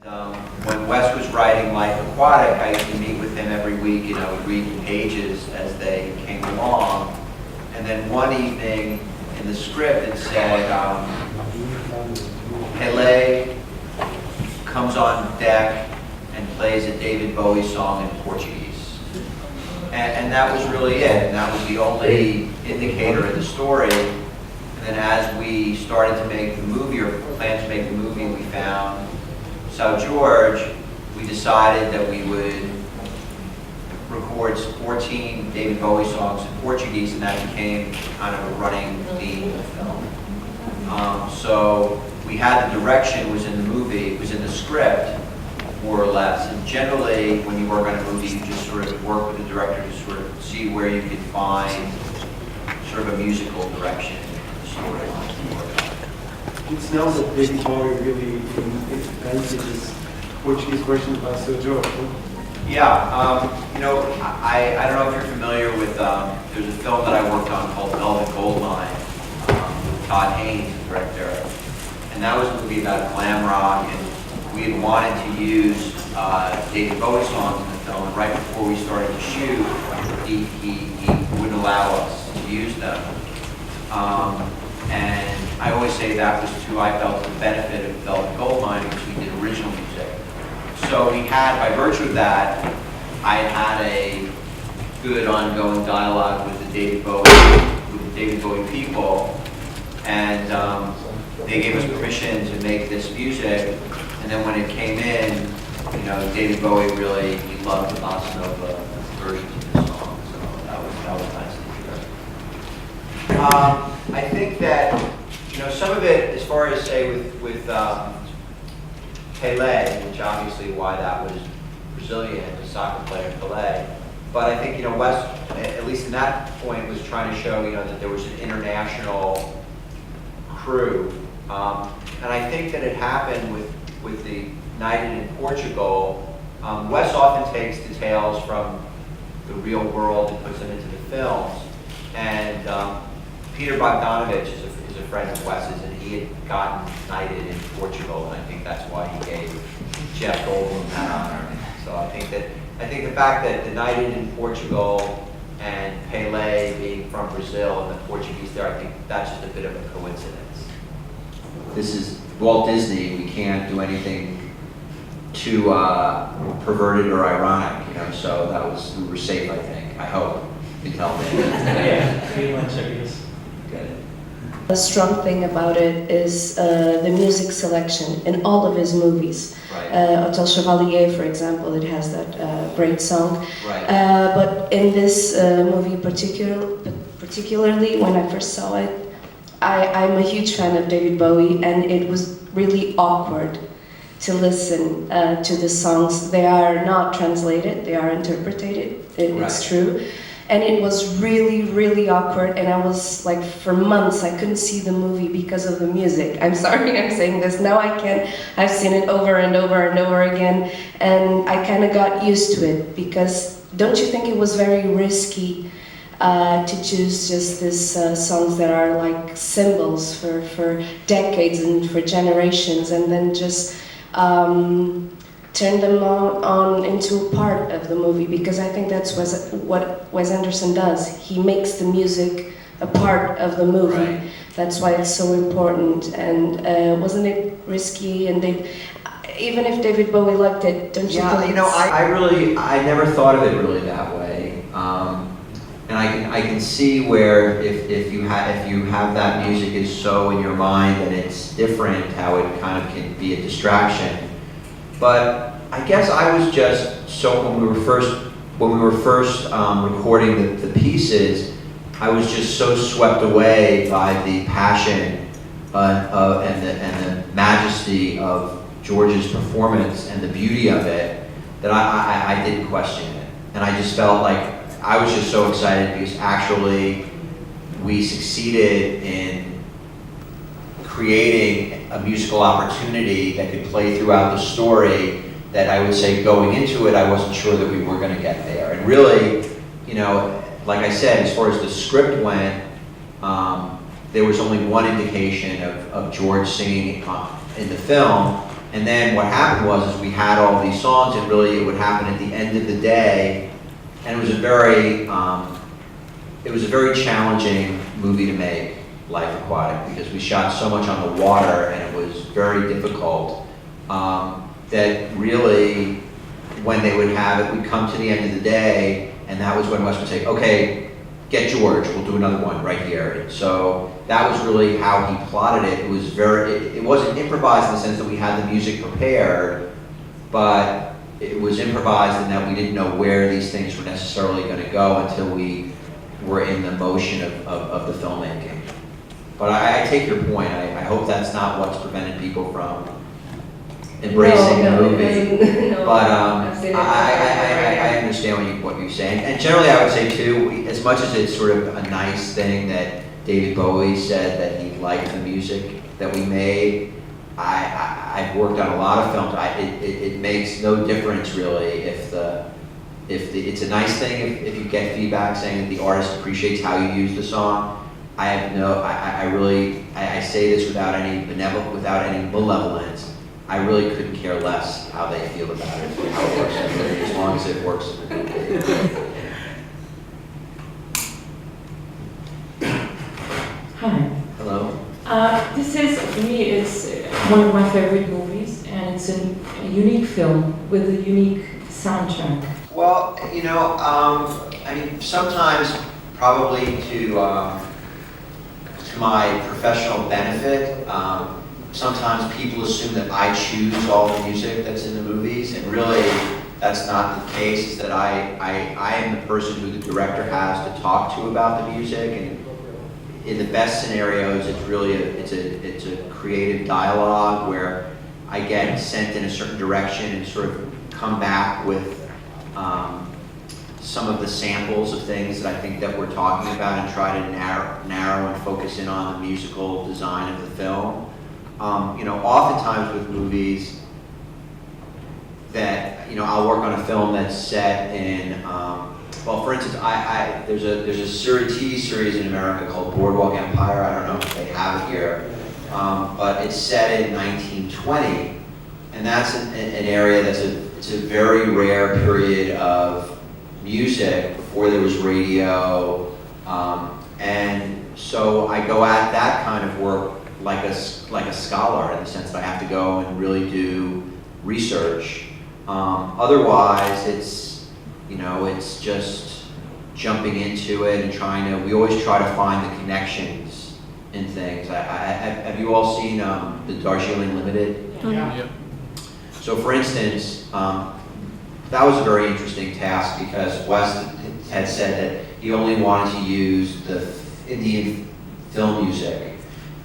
When Wes was writing Life Aquatic, I used to meet with him every week, and I would read the pages as they came along. And then one evening in the script it said, Pele comes on deck and plays a David Bowie song in Portuguese. And that was really it, and that was the only indicator of the story. And then as we started to make the movie, or planned to make the movie, we found South George. We decided that we would record 14 David Bowie songs in Portuguese, and that became kind of a running theme of the film. So we had the direction was in the movie, it was in the script, more or less. And generally, when you work on a movie, you just sort of work with the director to sort of see where you could find sort of a musical direction in the storyline. It's now that David Bowie really invented this Portuguese version by Seu George. Yeah, you know, I don't know if you're familiar with, there's a film that I worked on called Velvet Goldmine with Todd Haynes, the director. And that was a movie about glam rock, and we had wanted to use David Bowie songs in the film, and right before we started to shoot, he wouldn't allow us to use them. And I always say that was to, I felt, the benefit of Velvet Goldmine, because we did original music. So we had, by virtue of that, I had a good ongoing dialogue with the David Bowie people, and they gave us permission to make this music. And then when it came in, you know, David Bowie really, he loved the bossa nova versions of the song, so that was nice to hear. I think that, you know, some of it, as far as say with Pelé, which obviously why that was Brazilian, the soccer player Pelé. But I think, you know, Wes, at least in that point, was trying to show, you know, that there was an international crew. And I think that it happened with the United in Portugal. Wes often takes details from the real world and puts them into the films. And Peter Bogdanovich is a friend of Wes's, and he had gotten knighted in Portugal, and I think that's why he gave Jeff Goldblum that honor. So I think the fact that the knighted in Portugal and Pelé being from Brazil and the Portuguese there, I think that's just a bit of a coincidence. This is Walt Disney. We can't do anything too perverted or ironic, you know. So we were safe, I think. I hope. You can tell me. Yeah, pretty much, I guess. Good. A strong thing about it is the music selection in all of his movies. Right. Hotel Chevalier, for example, it has that great song. Right. But in this movie particularly, when I first saw it, I'm a huge fan of David Bowie, and it was really awkward to listen to the songs. They are not translated, they are interpreted, it's true. And it was really, really awkward, and I was like, for months, I couldn't see the movie because of the music. I'm sorry I'm saying this, now I can. I've seen it over and over and over again, and I kind of got used to it, because don't you think it was very risky to choose just these songs that are like symbols for decades and for generations, and then just turn them on into a part of the movie, because I think that's what Wes Anderson does. He makes the music a part of the movie. Right. That's why it's so important. And wasn't it risky? And even if David Bowie liked it, don't you think? Yeah, you know, I never thought of it really that way. And I can see where if you have that music is so in your mind and it's different, how it kind of can be a distraction. But I guess I was just so when we were first recording the pieces, I was just so swept away by the passion and the majesty of George's performance and the beauty of it that I didn't question it, and I just felt like I was just so excited because actually we succeeded in creating a musical opportunity that could play throughout the story that I would say going into it, I wasn't sure that we were going to get there. And really, you know, like I said, as far as the script went, there was only one indication of George singing in the film, And then what happened was is we had all these songs, and really it would happen at the end of the day, and it was a very challenging movie to make, Life Aquatic, because we shot so much on the water, and it was very difficult. That really, when they would have it, we'd come to the end of the day, and that was when Wes would say, okay, get George, we'll do another one right here. And so that was really how he plotted it. It was it wasn't improvised in the sense that we had the music prepared, but it was improvised in that we didn't know where these things were necessarily going to go until we were in the motion of the filmmaking. But I take your point. I hope that's not what's prevented people from embracing the movie. No, But I've seen it. I understand what you're saying. And generally I would say too, as much as it's sort of a nice thing that David Bowie said that he liked the music that we made, I've worked on a lot of films. It makes no difference really if it's a nice thing if you get feedback saying that the artist appreciates how you use the song. I say this without any malevolence. I really couldn't care less how they feel about it, how it works, as long as it works in the movie. Hi. Hello? This is, for me, it's one of my favorite movies, and it's a unique film with a unique soundtrack. Well, I mean, sometimes probably to my professional benefit, sometimes people assume that I choose all the music that's in the movies, and really that's not the case. Is that I am the person who the director has to talk to about the music, and in the best scenarios, it's really it's a creative dialogue where I get sent in a certain direction and sort of come back with some of the samples of things that I think that we're talking about and try to narrow and focus in on the musical design of the film. Oftentimes with movies that, I'll work on a film that's set in, well, for instance, there's a TV series in America called Boardwalk Empire. I don't know if they have it here, but it's set in 1920, and that's an area it's a very rare period of music before there was radio, and so I go at that kind of work like a scholar, in the sense that I have to go and really do research. Otherwise, it's just jumping into it and we always try to find the connections in things. Have you all seen the Darjeeling Limited? Yeah. So for instance, that was a very interesting task because Wes had said that he only wanted to use the Indian film music.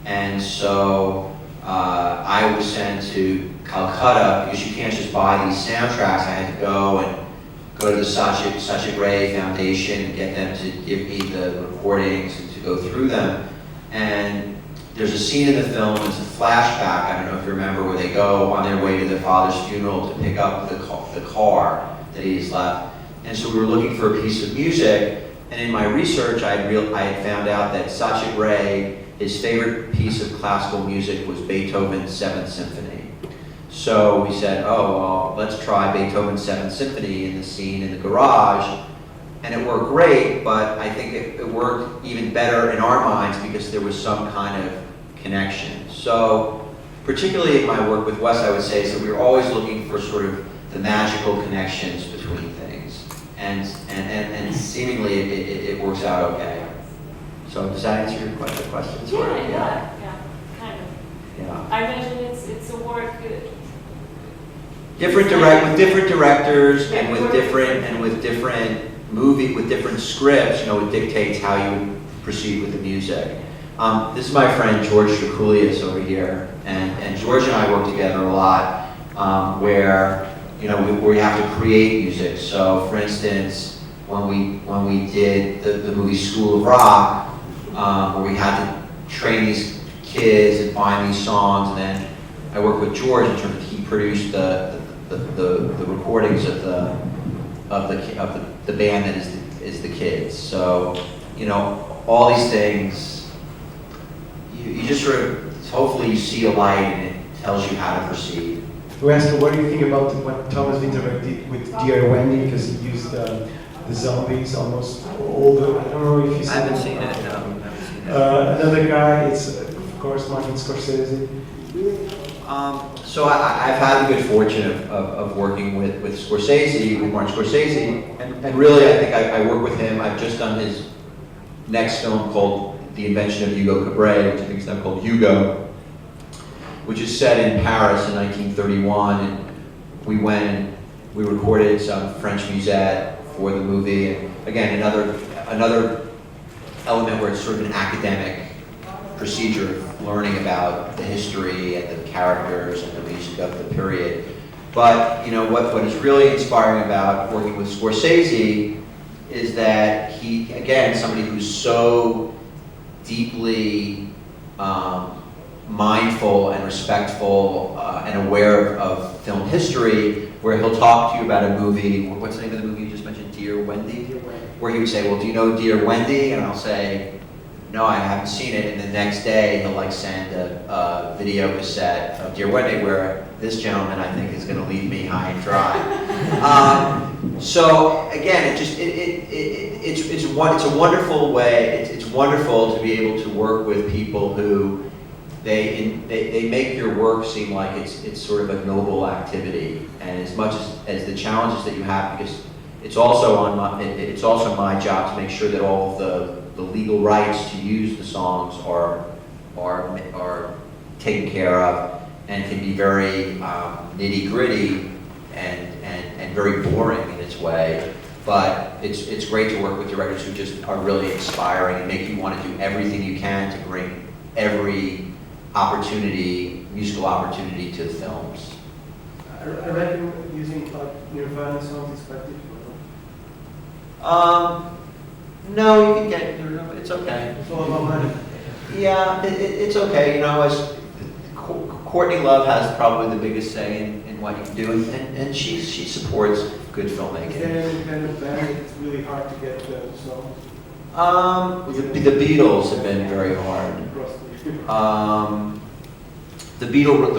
And so I was sent to Calcutta because you can't just buy these soundtracks. I had to go to the Sachit Ray Foundation and get them to give me the recordings and to go through them. And there's a scene in the film, it's a flashback, I don't know if you remember, where they go on their way to their father's funeral to pick up the car that he's left. And so we were looking for a piece of music, and in my research I had found out that Sachit Ray, his favorite piece of classical music was Beethoven's 7th Symphony. So we said, oh, well, let's try Beethoven's 7th Symphony in the scene in the garage. And it worked great, but I think it worked even better in our minds because there was some kind of connection. So particularly in my work with Wes, I would say, so we were always looking for sort of the magical connections between things. And seemingly it works out okay. So does that answer your question? Yeah, kind of. Yeah. I imagine it's a work. With different directors and with different scripts, it dictates how you would proceed with the music. This is my friend George Draculius over here, and George and I work together a lot, where we have to create music. So, for instance, when we did the movie School of Rock, where we had to train these kids and find these songs, and then I worked with George in terms of he produced the recordings of the band that is the Kids. So, all these things, you just sort of, hopefully you see a light and it tells you how to proceed. we asked him, what do you think about what Thomas Winterberg did with Dear Wendy? Because he used the zombies almost all the. I don't know if you I haven't seen it, no. I haven't seen it. Another guy, it's of course Martin Scorsese. So I've had the good fortune of working with Scorsese, with Martin Scorsese, and really I think I work with him. I've just done his next film called The Invention of Hugo Cabret, which I think is now called Hugo, which is set in Paris in 1931. And we went and we recorded some French musette for the movie. And again, another element where it's sort of an academic procedure of learning about the history and the characters and the music of the period. But what is really inspiring about working with Scorsese is that he, again, somebody who's so deeply mindful and respectful and aware of film history, where he'll talk to you about a movie. What's the name of the movie you just mentioned? Dear Wendy? Where he would say, well, do you know Dear Wendy? And I'll say, no, I haven't seen it. And the next day, he'll send a video cassette of Dear Wendy, where this gentleman, I think, is going to leave me high and dry. So again, it's a wonderful way. It's wonderful to be able to work with people who they make your work seem like it's sort of a noble activity. And as much as the challenges that you have, because it's also my job to make sure that all of the legal rights to use the songs are taken care of, and can be very nitty-gritty and very boring in its way. But it's great to work with directors who just are really inspiring and make you want to do everything you can to bring every musical opportunity to the films. I reckon using Nirvana songs is quite difficult. No, you can get it's okay. It's all about money. Yeah, it's okay. As Courtney Love has probably the biggest say in what you can do, and she supports good filmmaking. Is there any kind of band it's really hard to get the songs? The Beatles have been very hard. The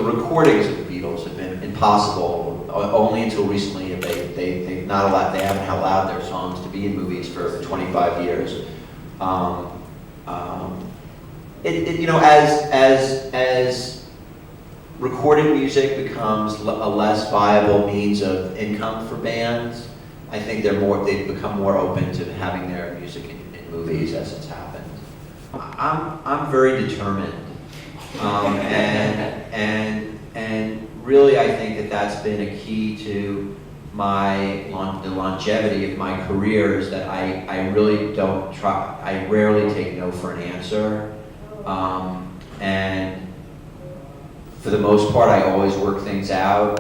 recordings of the Beatles have been impossible. Only until recently they haven't allowed their songs to be in movies for 25 years. As recorded music becomes a less viable means of income for bands, I think they've become more open to having their music in movies as it's happened. I'm very determined, and really I think that's been a key to the longevity of my career, is that I really don't try. I rarely take no for an answer, and for the most part, I always work things out.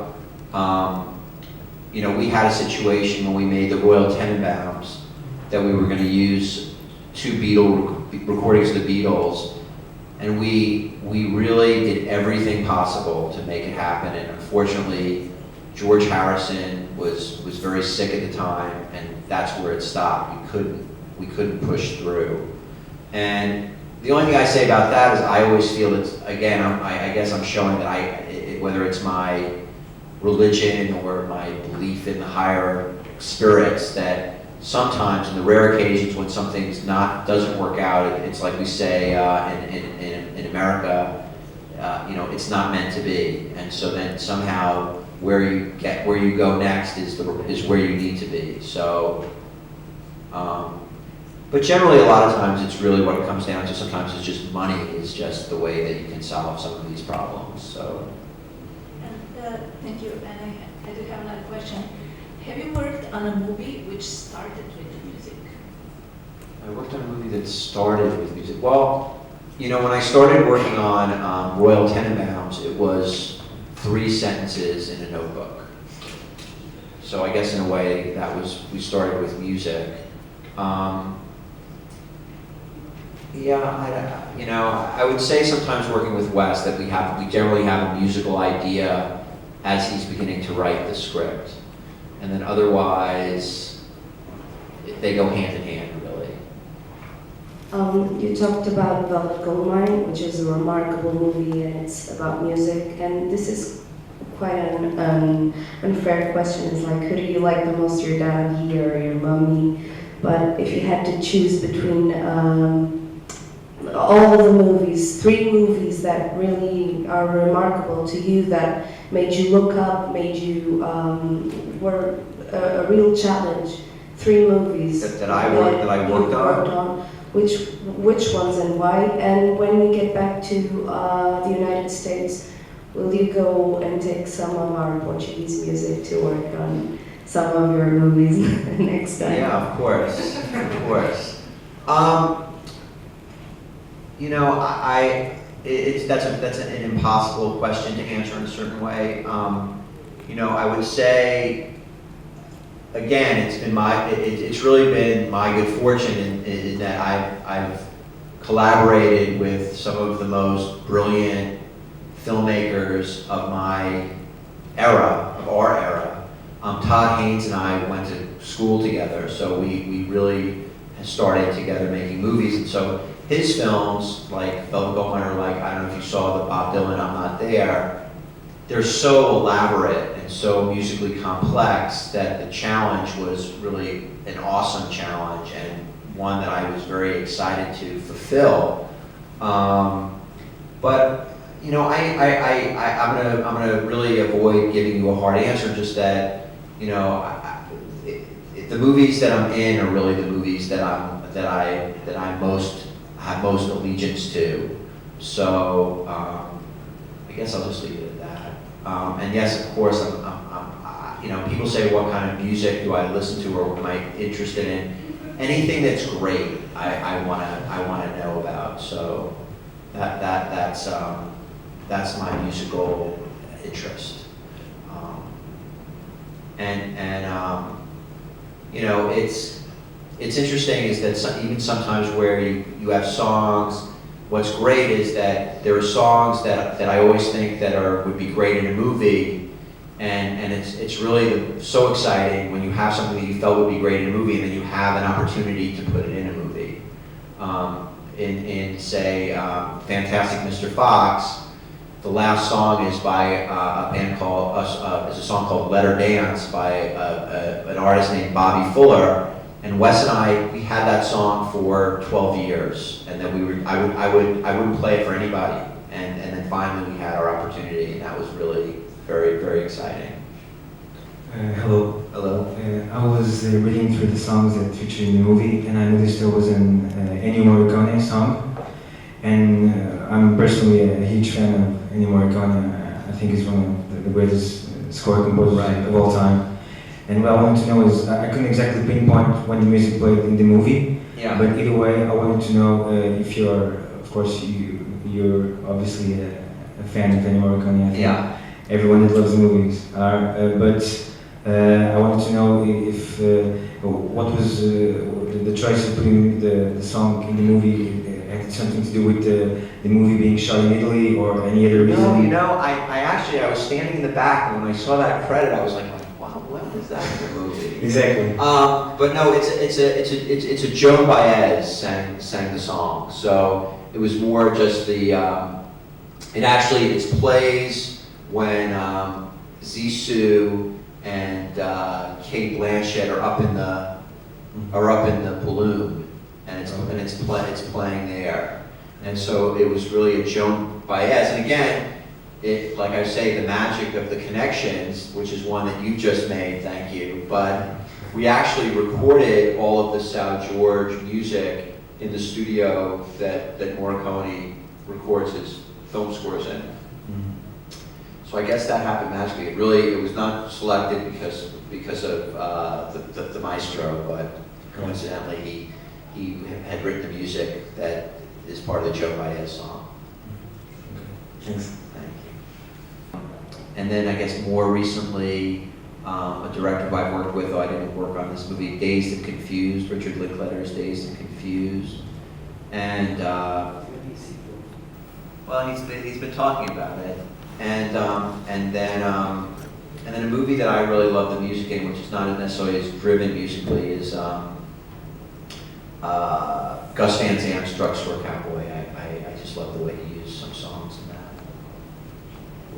We had a situation when we made the Royal Tenenbaums that we were going to use two recordings of the Beatles, and we really did everything possible to make it happen. And unfortunately, George Harrison was very sick at the time, and that's where it stopped. We couldn't push through. And the only thing I say about that is I always feel it's, again, I guess I'm showing that whether it's my religion or my belief in the higher spirits, that sometimes in the rare occasions when something doesn't work out, it's like we say in America, it's not meant to be. And so then somehow where you go next is where you need to be. So, but generally a lot of times it's really what it comes down to. Sometimes it's just money is just the way that you can solve some of these problems. So. Thank you. And I do have another question. Have you worked on a movie which started with the music? I worked on a movie that started with music. Well, when I started working on Royal Tenenbaums, it was 3 sentences in a notebook. So I guess in a way we started with music. I would say sometimes working with Wes that we generally have a musical idea as he's beginning to write the script. And then otherwise, they go hand in hand, really. You talked about Velvet Goldmine, which is a remarkable movie, and it's about music. And this is quite an unfair question. It's like, who do you like the most, your daddy or your mommy? But if you had to choose between all the movies, 3 movies that really are remarkable to you, that made you look up, made you were a real challenge. 3 movies That I worked you on? Which ones and why? And when we get back to the United States, will you go and take some of our Portuguese music to work on some of your movies next time? Yeah, of course, of course. You know, that's an impossible question to answer in a certain way. You know, I would say, again, it's really been my good fortune in that I've collaborated with some of the most brilliant filmmakers of my era, of our era. Todd Haynes and I went to school together, so we really started together making movies, and so his films, like Velvet Goldmine, like, I don't know if you saw the Bob Dylan I'm Not There, they're so elaborate and so musically complex that the challenge was really an awesome challenge and one that I was very excited to fulfill. But you know, I'm gonna really avoid giving you a hard answer. Just that, you know, the movies that I'm in are really the movies that I have most allegiance to. So I guess I'll just leave it at that. And yes, of course, you know, people say what kind of music do I listen to or am I interested in? Anything that's great, I wanna know about. So that's my musical interest. You know, it's interesting is that even sometimes where you have songs, what's great is that there are songs that I always think that would be great in a movie, and it's really so exciting when you have something that you felt would be great in a movie and then you have an opportunity to put it in a movie. In say, Fantastic Mr. Fox, the last song is by a band called, is a song called Let Her Dance by an artist named Bobby Fuller. And Wes and I, we had that song for 12 years, and then I wouldn't play it for anybody. And then finally we had our opportunity, and that was really very, very exciting. Hello. Hello. I was reading through the songs that featured in the movie, and I noticed there was an Ennio Morricone song. And I'm personally a huge fan of Ennio Morricone. I think he's one of the greatest score composers of all time. And what I wanted to know is, I couldn't exactly pinpoint when the music played in the movie. Yeah. But either way, I wanted to know if you're, of course, you're obviously a fan of Ennio Morricone. I think Yeah. everyone that loves the movies are. But I wanted to know if what was the choice of putting the song in the movie. Had something to do with the movie being shot in Italy or any other reason? No, you know, I was standing in the back, and when I saw that credit, I was like, wow, when was that in the movie? Exactly. But no, it's a Joan Baez sang the song, so it was more just the. It plays when Zissou and Kate Blanchett are up in the balloon. And it's playing there, and so it was really a Joan Baez. And again, like I say, the magic of the connections, which is one that you just made, thank you. But we actually recorded all of the Sao George music in the studio that Morricone records his film scores in. Mm-hmm. So I guess that happened magically. It was not selected because of the maestro, but coincidentally he had written the music that is part of the Joan Baez song. Thanks. Thank you. And then I guess more recently, a director who I've worked with, though I didn't work on this movie, Dazed and Confused, Richard Linklater's Dazed and Confused. And, well, he's been talking about it. And then a movie that I really love the music in, which is not necessarily as driven musically, is Gus Van Sant's Drugstore Cowboy. I just love the way he used some songs in that.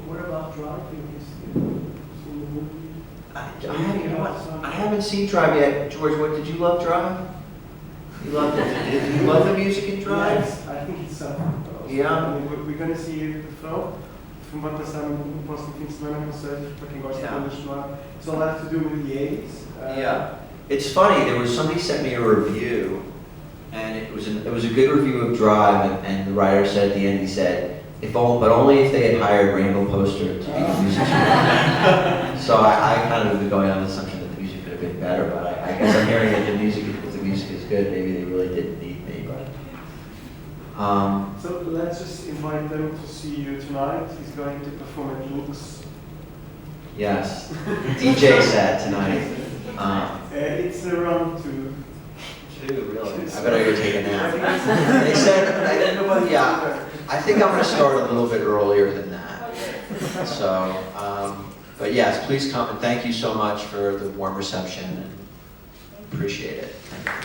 What about Drive? Seen the movie? I haven't seen Drive yet. George, what did you love Drive? You loved it. Did you love the music in Drive? Yes, I think it's Yeah. I mean, we're going to see the film. O filme vai passar no próximo fim de semana, não sei, para quem gosta de bandas sonoras. It's all have to do with the 80s. Yeah. It's funny, there was somebody sent me a review, and it was a good review of Drive, and the writer said at the end, he said, but only if they had hired Randall Poster to be the music supervisor. So I kind of been going on the assumption that the music could have been better, but I guess I'm hearing that if the music is good, maybe they really didn't need me, but. So let's just invite them to see you tonight. He's going to perform at Lux. Yes, DJ set tonight. It's around 2. Really? I better go take a nap. They said, yeah, I think I'm going to start a little bit earlier than that. So, but yes, please come and thank you so much for the warm reception. Appreciate it. Thank you.